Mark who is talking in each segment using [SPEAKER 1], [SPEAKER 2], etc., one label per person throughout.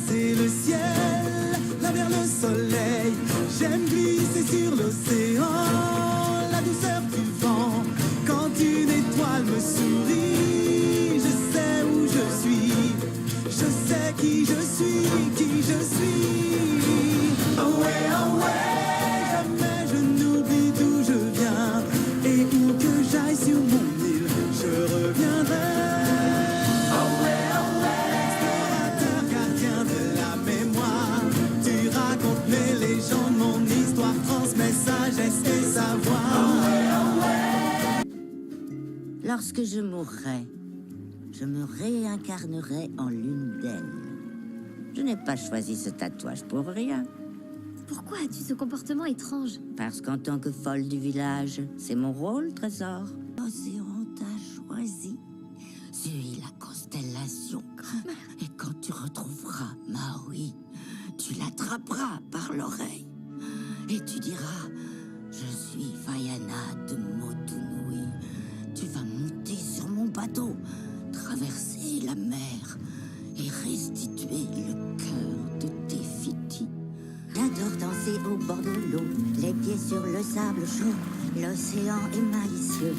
[SPEAKER 1] traverser le ciel, là vers le soleil. J'aime glisser sur l'océan, la douceur du vent. Quand une étoile me sourit, je sais où je suis. Je sais qui je suis, qui je suis. Oh ouais, jamais je n'oublie d'où je viens. Et où que j'aille sur mon île, je reviendrai. Oh ouais, explorateur, gardien de la mémoire. Tu racontes mes légendes, mon histoire transmet sagesse et savoir.
[SPEAKER 2] Lorsque je mourrai, je me réincarnerai en l'une d'elles. Je n'ai pas choisi ce tatouage pour rien.
[SPEAKER 3] Pourquoi as-tu ce comportement étrange?
[SPEAKER 2] Parce qu'en tant que folle du village, c'est mon rôle, trésor. L'océan t'a choisi. Suis la constellation. Et quand tu retrouveras Maui, tu l'attraperas par l'oreille. Et tu diras, je suis Vaiana de Motunui. Tu vas monter sur mon bateau, traverser la mer et restituer le cœur de tes fitis. J'adore danser au bord de l'eau, les pieds sur le sable chaud. L'océan est malicieux,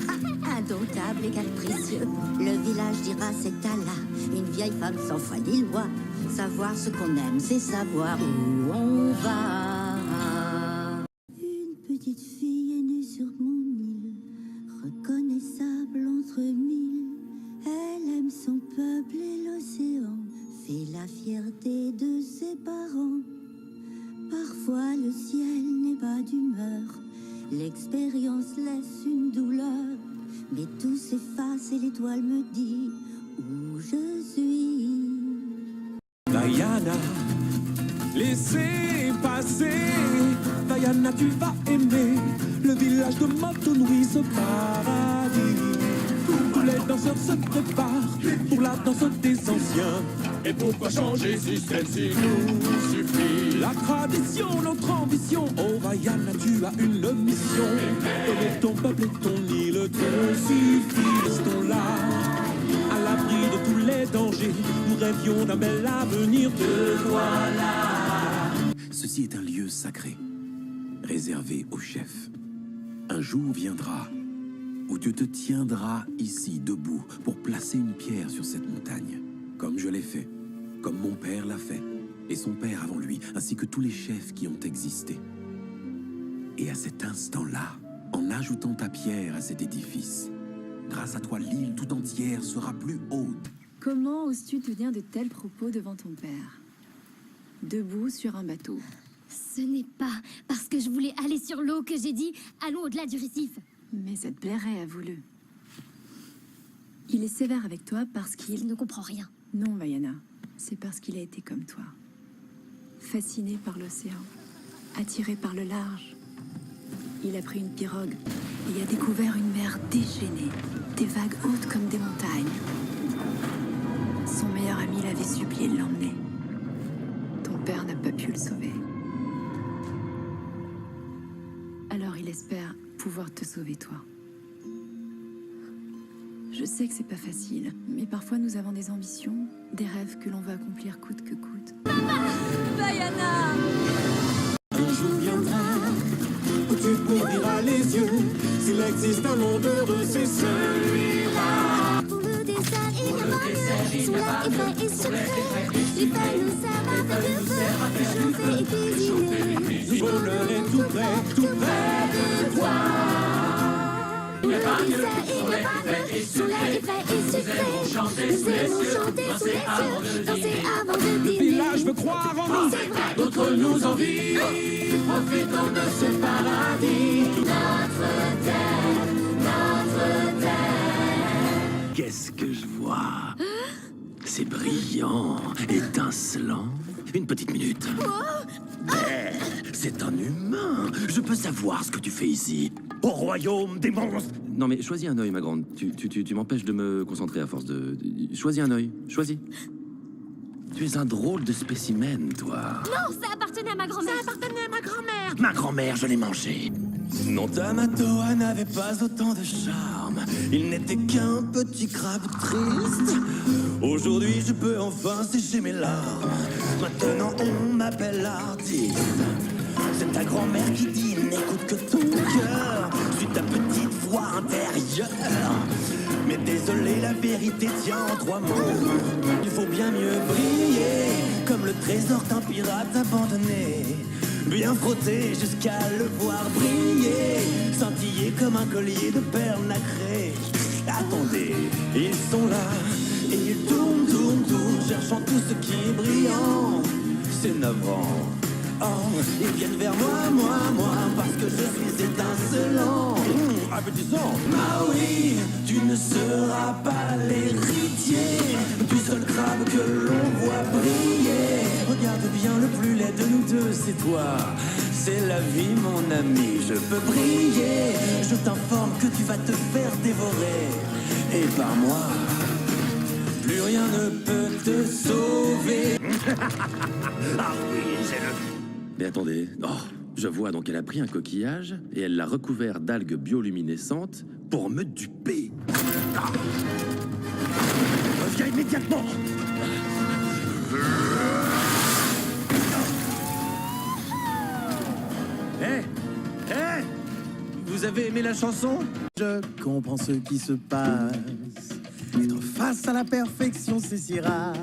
[SPEAKER 2] indomptable et capricieux. Le village dira c'est Allah, une vieille femme sans foi ni loi. Savoir ce qu'on aime, c'est savoir où on va. Une petite fille est née sur mon île, reconnaissable entre mille. Elle aime son peuple et l'océan, fait la fierté de ses parents. Parfois le ciel n'est pas d'humeur, l'expérience laisse une douleur, mais tout s'efface et l'étoile me dit où je suis.
[SPEAKER 1] Vaiana, laissez passer. Vaiana, tu vas aimer le village de Motunui, ce paradis. Tous les danseurs se préparent pour la danse des anciens.
[SPEAKER 4] Et pourquoi changer si celle-ci nous suffit?
[SPEAKER 1] La tradition, notre ambition. Oh Vaiana, tu as une mission. Donner ton peuple et ton île te suffit. Restons là, à l'abri de tous les dangers. Nous rêvions d'un bel avenir, te voilà.
[SPEAKER 5] Ceci est un lieu sacré, réservé aux chefs. Un jour viendra où tu te tiendras ici debout pour placer une pierre sur cette montagne, comme je l'ai fait, comme mon père l'a fait, et son père avant lui, ainsi que tous les chefs qui ont existé. Et à cet instant-là, en ajoutant ta pierre à cet édifice, grâce à toi, l'île tout entière sera plus haute.
[SPEAKER 6] Comment oses-tu tenir de tels propos devant ton père? Debout sur un bateau.
[SPEAKER 3] Ce n'est pas parce que je voulais aller sur l'eau que j'ai dit allons au-delà du récif.
[SPEAKER 6] Mais ça te plairait à voulu. Il est sévère avec toi parce qu'il...
[SPEAKER 3] Il ne comprend rien.
[SPEAKER 6] Non, Vaiana. C'est parce qu'il a été comme toi. Fasciné par l'océan. Attiré par le large. Il a pris une pirogue et a découvert une mer déchaînée. Des vagues hautes comme des montagnes. Son meilleur ami l'avait supplié de l'emmener. Ton père n'a pas pu le sauver. Alors il espère pouvoir te sauver toi. Je sais que c'est pas facile, mais parfois nous avons des ambitions, des rêves que l'on veut accomplir coûte que coûte.
[SPEAKER 3] Vaiana!
[SPEAKER 1] Un jour viendra où tu t'ouvriras les yeux. S'il existe un monde heureux, c'est celui-là.
[SPEAKER 3] Pour le dessert, il n'y a pas de soleil et secret. L'hiver nous sert à faire du feu, chauffer et cuisiner.
[SPEAKER 1] Le bonheur est tout près de toi.
[SPEAKER 3] Il n'y a pas de soleil et secret. Nous aimons chanter sous les cieux, danser avant de
[SPEAKER 1] Le
[SPEAKER 3] dîner.
[SPEAKER 1] village veut croire en nous, d'autres nous envient. Profitons de ce paradis.
[SPEAKER 3] Notre terre.
[SPEAKER 5] Qu'est-ce que je vois? C'est brillant, étincelant. Une petite minute. Mais c'est un humain. Je peux savoir ce que tu fais ici. Au royaume des monstres.
[SPEAKER 7] Non mais choisis un œil, ma grande. Tu m'empêches de me concentrer à force de... Choisis un œil, choisis. Tu es un drôle de spécimen, toi.
[SPEAKER 3] Non, ça appartenait à ma grand-mère. Ça appartenait à ma grand-mère.
[SPEAKER 5] Ma grand-mère, je l'ai mangée.
[SPEAKER 1] Non, Tamatoa n'avait pas autant de charme. il n'était qu'un petit crabe triste. Aujourd'hui je peux enfin sécher mes larmes. Maintenant on m'appelle artiste. C'est ta grand-mère qui dit n'écoute que ton cœur. Je suis ta petite voix intérieure. Mais désolé, la vérité tient en 3 mots. Il faut bien mieux briller, comme le trésor d'un pirate abandonné. Bien frotter jusqu'à le voir briller, scintiller comme un collier de perles nacrées. Attendez, ils sont là, et ils tournent, tournent, tournent, cherchant tout ce qui est brillant. C'est navrant. Oh, ils viennent vers moi, parce que je suis étincelant. Appétissant. Ah oui, tu ne seras pas l'héritier du seul crabe que l'on voit briller. Regarde bien, le plus laid de nous deux, c'est toi. C'est la vie, mon ami, je peux briller. Je t'informe que tu vas te faire dévorer. Et par moi, plus rien ne peut te sauver. Ah oui, j'ai le...
[SPEAKER 7] Mais attendez, oh, je vois donc elle a pris un coquillage et elle l'a recouvert d'algues bioluminescentes pour me duper. Ah. Reviens immédiatement.
[SPEAKER 1] Hé, vous avez aimé la chanson?
[SPEAKER 8] Je comprends ce qui se passe. Être face à la perfection, c'est si rare.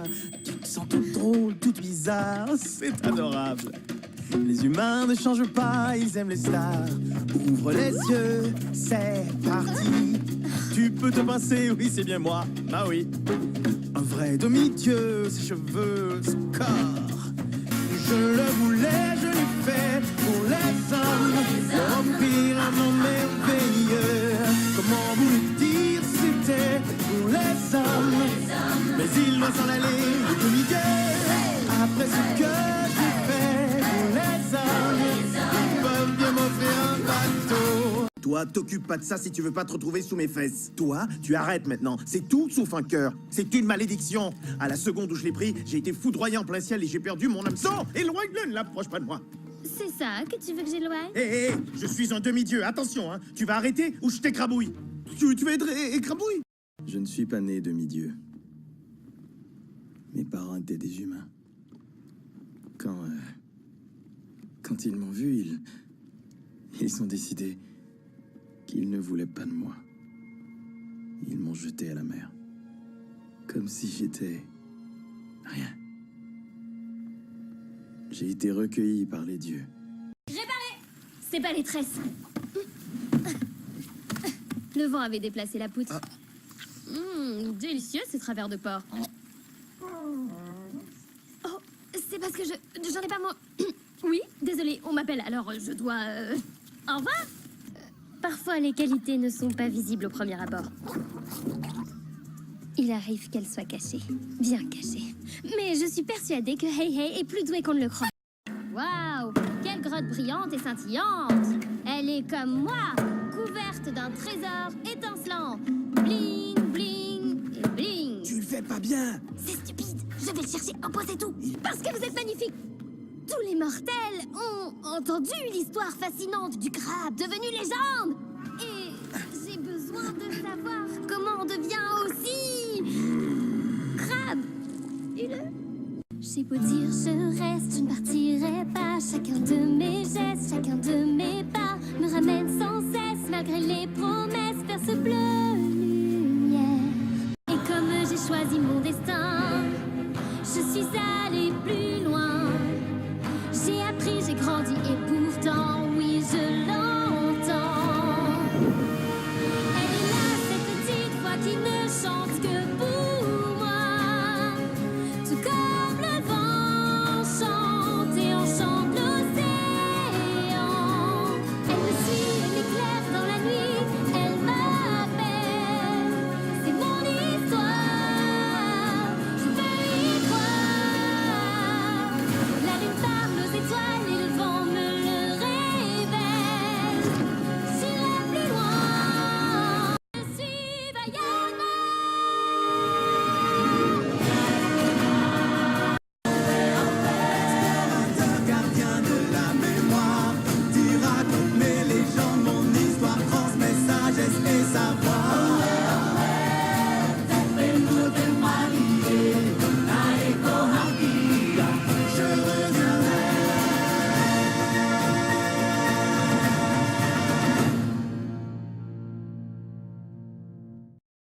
[SPEAKER 8] Tu te sens toute drôle, toute bizarre, c'est adorable. Les humains ne changent pas, ils aiment les stars. Ouvre les yeux, c'est parti. Tu peux te pincer, oui, c'est bien moi, bah oui. Un vrai demi-dieu, ses cheveux, son corps. Je le voulais, je l'ai fait pour les hommes. Remplir un monde merveilleux. Comment vous le dire, c'était pour les hommes. Mais il doit s'en aller, le demi-dieu. Après ce que j'ai fait pour les hommes, ils peuvent bien m'offrir un bateau. Toi, t'occupe pas de ça si tu veux pas te retrouver sous mes fesses. Toi, tu arrêtes maintenant. C'est tout sauf un cœur. C'est une malédiction. À la seconde où je l'ai pris, j'ai été foudroyé en plein ciel et j'ai perdu mon hameçon. Éloigne-le, ne l'approche pas de moi.
[SPEAKER 3] C'est ça que tu veux que j'éloigne?
[SPEAKER 8] Hé, je suis un demi-dieu. Attention, hein. Tu vas arrêter ou je t'écrabouille. Tu vas être écrabouille. Je ne suis pas né demi-dieu. Mes parents étaient des humains. Quand ils m'ont vu, ils ont décidé qu'ils ne voulaient pas de moi. Ils m'ont jeté à la mer. Comme si j'étais... rien. J'ai été recueilli par les dieux.
[SPEAKER 3] Réparé! C'est pas les tresses. Le vent avait déplacé la poutre. Délicieux ces travers de porc. Oh, c'est parce que j'en ai pas moi. Oui, désolé, on m'appelle, alors je dois... Au revoir. Parfois, les qualités ne sont pas visibles au premier abord. Il arrive qu'elles soient cachées, bien cachées. Mais je suis persuadée que Hey Hey est plus douée qu'on ne le croit. Waouh, quelle grotte brillante et scintillante! Elle est comme moi, couverte d'un trésor étincelant. Bling, bling et bling.
[SPEAKER 8] Tu le fais pas bien.
[SPEAKER 3] C'est stupide, je vais le chercher en point, c'est tout. Parce que vous êtes magnifique. Tous les mortels ont entendu l'histoire fascinante du crabe devenu légende. Et j'ai besoin de savoir comment on devient aussi... crabe. J'ai beau dire je reste, je ne partirai pas. Chacun de mes gestes, chacun de mes pas me ramène sans cesse, malgré les promesses, vers ce bleu lumière. Et comme j'ai choisi mon destin, je suis allée plus loin. J'ai appris, j'ai grandi et pourtant